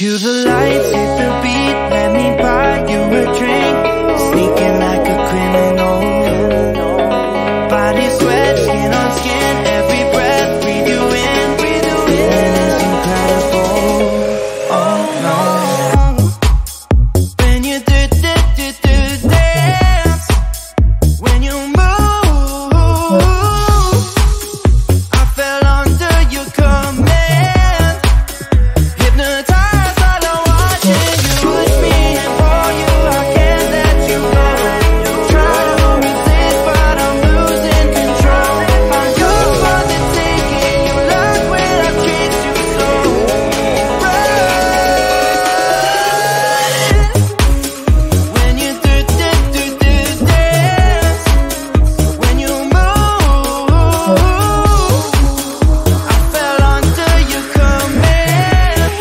Cue the lights, hit the beat, let me buy you a drink. Sneaking like a criminal. Body sweat, skin on skin, every breath, breathe you in. Feeling is incredible. Oh no. When you do dance, when you move, I fell under your command. Hypnotized by the watching you push me and for you, I can't let you go. Try to resist, but I'm losing control. I'm yours for the taking. You love when I treat you so. When you do dance, when you move, I fell under your command.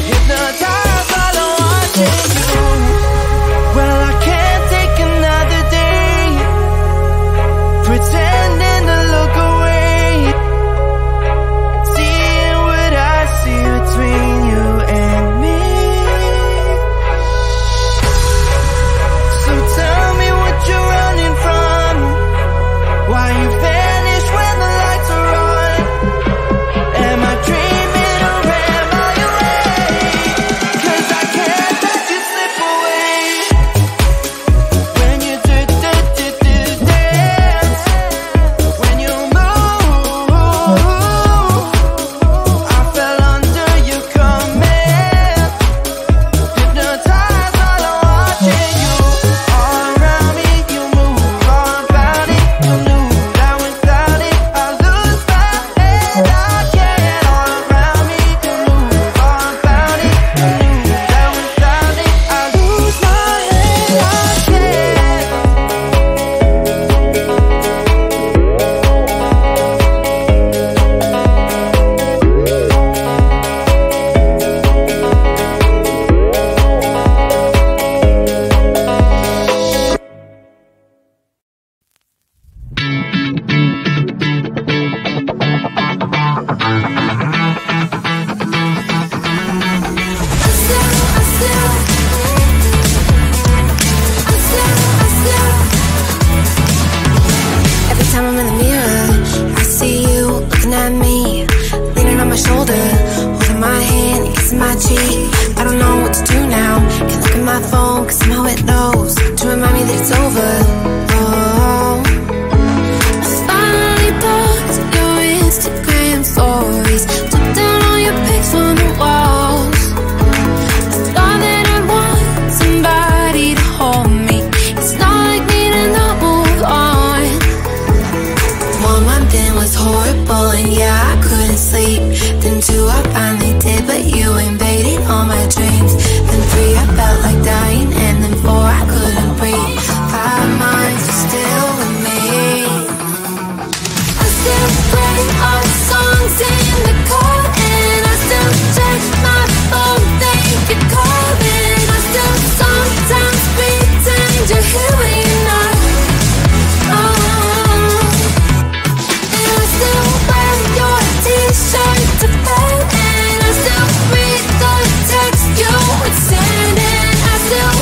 Hypnotized by the watching you. Well, I can't take another day pretending to look away, seeing what I see between you and me. So tell me what you're running from, why you vanish when the lights are on. Am I dreaming or am I awake? 'Cause I can't let you slip away. When you do dance, when you move, I fell under your command. Hypnotized by the watching you. All around me, you move, all about it. You knew that without it, I lose my head. I can't. All around me, you move, all about it. You knew that without it, I lose my head. I can't. Every time I'm in the mirror, I see you looking at me, leaning on my shoulder, holding my hand, kissing my cheek. I don't know what to do now. Can't look at my phone, 'cause somehow it knows to remind me that it's over. Oh, I finally blocked your Instagram stories, took down all your pics from the walls. I thought that I'd want somebody to hold me. It's not like me to not move on. 1 month in was horrible, and yeah, I couldn't sleep. Then 2, I finally did, but you invaded all my dreams. Then 3, I felt like dying, and then 4, I couldn't breathe. 5 months, you're still with me. I still play all the songs in the car, and I still check my phone, think you're calling. I still sometimes pretend you're here when you're not. And I still wear your t-shirt to bed, and I still read the text you would send, and I still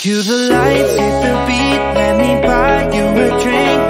Cue the lights, hit the beat, let me buy you a drink.